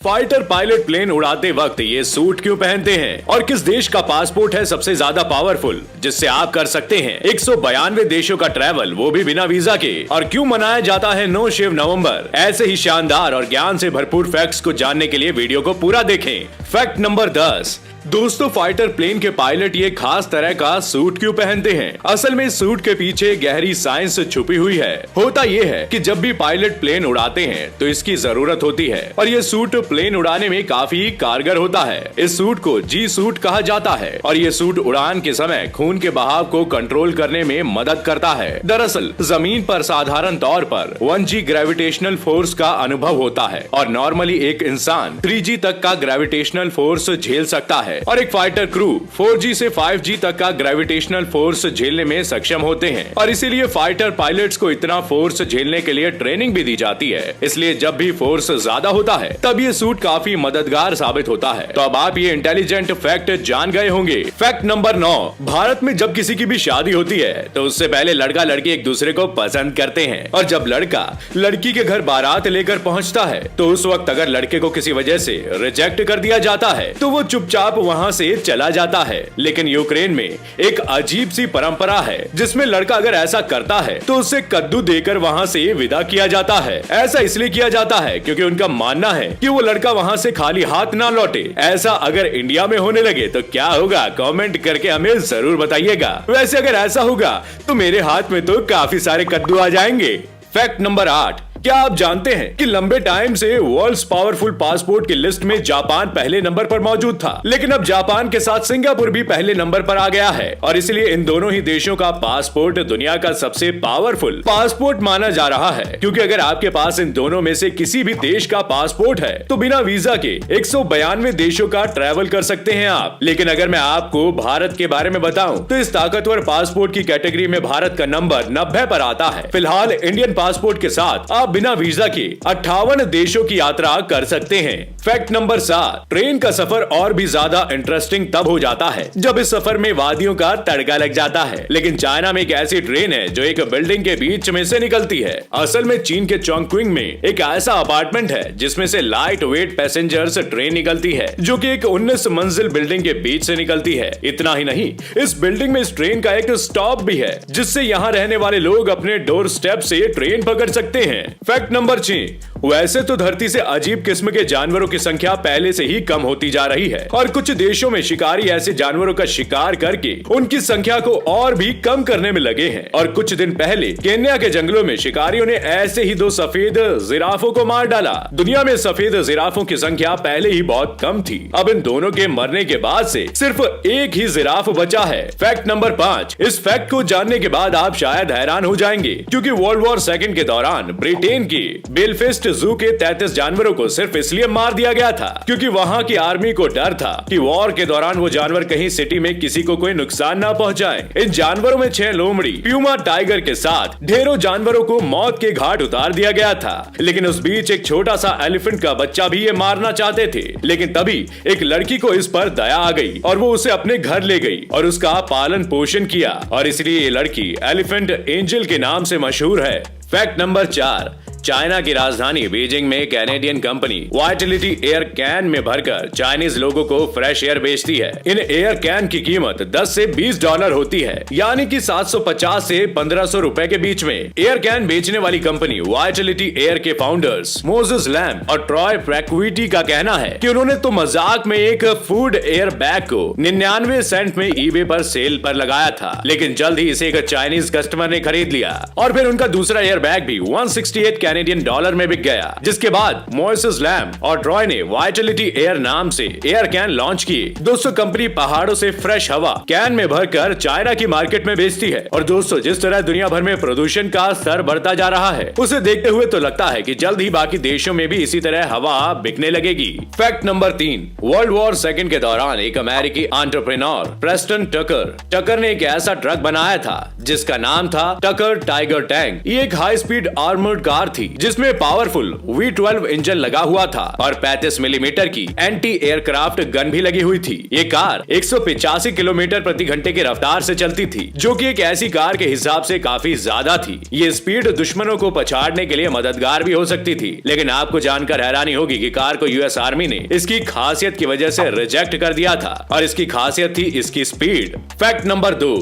Fighter pilot plane उड़ाते वक्त ये सूट क्यों पहनते हैं और किस देश का पासपोर्ट है सबसे ज्यादा पावरफुल जिससे आप कर सकते हैं 192 देशों का ट्रैवल, वो भी बिना वीजा के, और क्यों मनाया जाता है नो शिव नवंबर। ऐसे ही शानदार और ज्ञान से भरपूर फैक्ट्स को जानने के लिए वीडियो को पूरा देखें। Fact number 10। दोस्तों, फाइटर प्लेन के पायलट ये खास तरह का सूट क्यों पहनते हैं? असल में सूट के पीछे गहरी साइंस छुपी हुई है। होता ये है कि जब भी पायलट प्लेन उड़ाते हैं तो इसकी जरूरत होती है और ये सूट प्लेन उड़ाने में काफी कारगर होता है। इस सूट को जी सूट कहा जाता है और ये सूट उड़ान के समय खून के बहाव को कंट्रोल करने में मदद करता है। दरअसल जमीन पर साधारण तौर पर 1G ग्रेविटेशनल फोर्स का अनुभव होता है और नॉर्मली एक इंसान 3G तक का ग्रेविटेशनल फोर्स झेल सकता है और एक फाइटर क्रू 4G से 5G तक का ग्रेविटेशनल फोर्स झेलने में सक्षम होते हैं और इसीलिए फाइटर पायलट्स को इतना फोर्स झेलने के लिए ट्रेनिंग भी दी जाती है। इसलिए जब भी फोर्स ज्यादा होता है तब ये सूट काफी मददगार साबित होता है। तो अब आप ये इंटेलिजेंट फैक्ट जान गए होंगे। Fact number 9। भारत में जब किसी की भी शादी होती है तो उससे पहले लड़का लड़की एक दूसरे को पसंद करते हैं और जब लड़का लड़की के घर बारात लेकर पहुँचता है तो उस वक्त अगर लड़के को किसी वजह से रिजेक्ट कर दिया जाता है तो वो चुपचाप वहाँ से चला जाता है। लेकिन यूक्रेन में एक अजीब सी परंपरा है जिसमें लड़का अगर ऐसा करता है तो उसे कद्दू देकर वहाँ से विदा किया जाता है। ऐसा इसलिए किया जाता है क्योंकि उनका मानना है कि वो लड़का वहाँ से खाली हाथ ना लौटे। ऐसा अगर इंडिया में होने लगे तो क्या होगा, कमेंट करके हमें जरूर बताइएगा। वैसे अगर ऐसा होगा तो मेरे हाथ में तो काफी सारे कद्दू आ जाएंगे। Fact number 8। क्या आप जानते हैं कि लंबे टाइम से वर्ल्ड्स पावरफुल पासपोर्ट की लिस्ट में जापान पहले नंबर पर मौजूद था, लेकिन अब जापान के साथ सिंगापुर भी पहले नंबर पर आ गया है और इसलिए इन दोनों ही देशों का पासपोर्ट दुनिया का सबसे पावरफुल पासपोर्ट माना जा रहा है। क्योंकि अगर आपके पास इन दोनों में से किसी भी देश का पासपोर्ट है तो बिना वीजा के 192 देशों का ट्रैवल कर सकते हैं आप। लेकिन अगर मैं आपको भारत के बारे में बताऊं तो इस ताकतवर पासपोर्ट की कैटेगरी में भारत का नंबर 90 पर आता है। फिलहाल इंडियन पासपोर्ट के साथ आप बिना वीजा के 58 देशों की यात्रा कर सकते हैं। Fact number 7। ट्रेन का सफर और भी ज्यादा इंटरेस्टिंग तब हो जाता है जब इस सफर में वादियों का तड़का लग जाता है। लेकिन चाइना में एक ऐसी ट्रेन है जो एक बिल्डिंग के बीच में से निकलती है। असल में चीन के चोंगक्विंग में एक ऐसा अपार्टमेंट है जिसमें से लाइट वेट पैसेंजर्स ट्रेन निकलती है जो कि एक 19 मंजिल बिल्डिंग के बीच से निकलती है। इतना ही नहीं, इस बिल्डिंग में इस ट्रेन का एक स्टॉप भी है जिससे यहाँ रहने वाले लोग अपने डोर स्टेप से ट्रेन पकड़ सकते हैं। Fact number 6। वैसे तो धरती से अजीब किस्म के जानवरों की संख्या पहले से ही कम होती जा रही है और कुछ देशों में शिकारी ऐसे जानवरों का शिकार करके उनकी संख्या को और भी कम करने में लगे हैं। और कुछ दिन पहले केन्या के जंगलों में शिकारियों ने ऐसे ही 2 सफेद जिराफों को मार डाला। दुनिया में सफेद जिराफों की संख्या पहले ही बहुत कम थी। अब इन दोनों के मरने के बाद से सिर्फ एक ही जिराफ बचा है। Fact number 5। इस फैक्ट को जानने के बाद आप शायद हैरान हो जाएंगे क्योंकि वर्ल्ड वॉर 2 के दौरान ब्रिटेन की बेलफेस्ट जू के 33 जानवरों को सिर्फ इसलिए मार दिया गया था क्योंकि वहां की आर्मी को डर था कि वॉर के दौरान वो जानवर कहीं सिटी में किसी को कोई नुकसान ना पहुंचाए। इन जानवरों में 6 लोमड़ी, प्यूमा टाइगर के साथ ढेरों जानवरों को मौत के घाट उतार दिया गया था। लेकिन उस बीच एक छोटा सा एलिफेंट का बच्चा भी ये मारना चाहते थे, लेकिन तभी एक लड़की को इस पर दया आ गई और वो उसे अपने घर ले गई और उसका पालन पोषण किया और इसलिए ये लड़की एलिफेंट एंजल के नाम से मशहूर है। Fact number 4। चाइना की राजधानी बीजिंग में Canadian company Vitality air can में भरकर चाइनीज लोगों को फ्रेश एयर बेचती है। इन एयर कैन की कीमत 10 से 20 डॉलर होती है, यानी कि 750 से 1500 रुपए के बीच में। एयर कैन बेचने वाली कंपनी वाइटलिटी एयर के फाउंडर्स मोजेस लैम और ट्रॉय प्रैक्विटी का कहना है कि उन्होंने तो मजाक में एक फूड एयर बैग को 99 सेंट में ईबे पर सेल पर लगाया था, लेकिन जल्द ही इसे एक चाइनीज कस्टमर ने खरीद लिया और फिर उनका दूसरा एयर बैग भी 168 कैनेडियन डॉलर में बिक गया। जिसके बाद मोसेस लैम और ट्रॉय ने वाइटलिटी एयर नाम से एयर कैन लॉन्च किए। दोस्तों, कंपनी पहाड़ों से फ्रेश हवा कैन में भरकर चाइना की मार्केट में बेचती है। और दोस्तों, जिस तरह दुनिया भर में प्रदूषण का स्तर बढ़ता जा रहा है उसे देखते हुए तो लगता है कि जल्द ही बाकी देशों में भी इसी तरह हवा बिकने लगेगी। Fact number 3। वर्ल्ड वॉर 2 के दौरान एक अमेरिकी एंटरप्रेन्योर प्रेस्टन टकर ने एक ऐसा ट्रक बनाया था जिसका नाम था टकर टाइगर टैंक। ये एक हाई स्पीड आर्मर्ड कार थी थी जिसमें पावरफुल V12 इंजन लगा हुआ था और 35 मिलीमीटर की एंटी एयरक्राफ्ट गन भी लगी हुई थी। ये कार 185 किलोमीटर प्रति घंटे की रफ्तार से चलती थी, जो कि एक ऐसी कार के हिसाब से काफी ज्यादा थी। ये स्पीड दुश्मनों को पछाड़ने के लिए मददगार भी हो सकती थी, लेकिन आपको जानकर हैरानी होगी कि कार को यूएस आर्मी ने इसकी खासियत की वजह से रिजेक्ट कर दिया था और इसकी खासियत थी इसकी स्पीड। फैक्ट नंबर 2,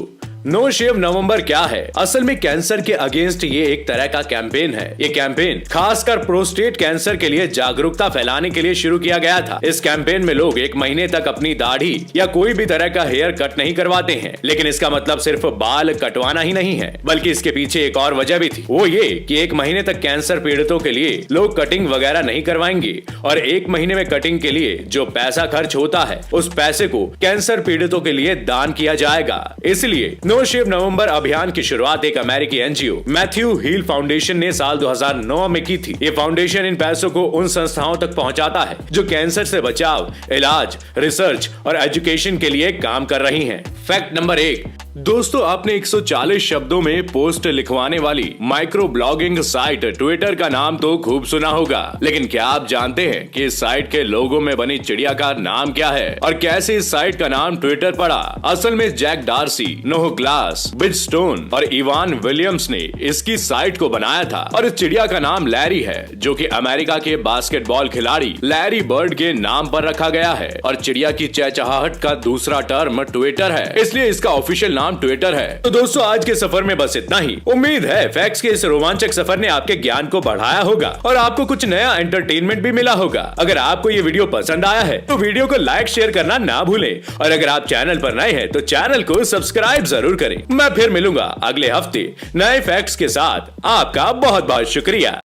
नो शेव नवंबर क्या है? असल में कैंसर के अगेंस्ट ये एक तरह का कैंपेन है। ये कैंपेन खासकर प्रोस्टेट कैंसर के लिए जागरूकता फैलाने के लिए शुरू किया गया था। इस कैंपेन में लोग 1 महीने तक अपनी दाढ़ी या कोई भी तरह का हेयर कट नहीं करवाते हैं, लेकिन इसका मतलब सिर्फ बाल कटवाना ही नहीं है, बल्कि इसके पीछे एक और वजह भी थी। वो ये कि 1 महीने तक कैंसर पीड़ितों के लिए लोग कटिंग वगैरह नहीं करवाएंगे और 1 महीने में कटिंग के लिए जो पैसा खर्च होता है उस पैसे को कैंसर पीड़ितों के लिए दान किया जाएगा। इसलिए नो शेव नवंबर अभियान की शुरुआत एक अमेरिकी एनजीओ मैथ्यू हील फाउंडेशन ने साल 2009 में की थी। ये फाउंडेशन इन पैसों को उन संस्थाओं तक पहुंचाता है जो कैंसर से बचाव, इलाज, रिसर्च और एजुकेशन के लिए काम कर रही हैं। फैक्ट नंबर 1, दोस्तों आपने 140 शब्दों में पोस्ट लिखवाने वाली माइक्रो ब्लॉगिंग साइट ट्विटर का नाम तो खूब सुना होगा, लेकिन क्या आप जानते हैं कि इस साइट के लोगो में बनी चिड़िया का नाम क्या है और कैसे इस साइट का नाम ट्विटर पड़ा? असल में जैक डार्सी, नोह ग्लास, बिज स्टोन और इवान विलियम्स ने इसकी साइट को बनाया था और इस चिड़िया का नाम लैरी है, जो कि अमेरिका के बास्केटबॉल खिलाड़ी लैरी बर्ड के नाम पर रखा गया है और चिड़िया की चहचहाहट का दूसरा टर्म ट्विटर है, इसलिए इसका ऑफिशियल नाम ट्विटर है। तो दोस्तों आज के सफर में बस इतना ही। उम्मीद है फैक्ट्स के इस रोमांचक सफर ने आपके ज्ञान को बढ़ाया होगा और आपको कुछ नया एंटरटेनमेंट भी मिला होगा। अगर आपको ये वीडियो पसंद आया है तो वीडियो को लाइक शेयर करना ना भूलें और अगर आप चैनल पर नए हैं तो चैनल को सब्सक्राइब जरूर करें। मैं फिर मिलूंगा अगले हफ्ते नए फैक्ट्स के साथ। आपका बहुत बहुत शुक्रिया।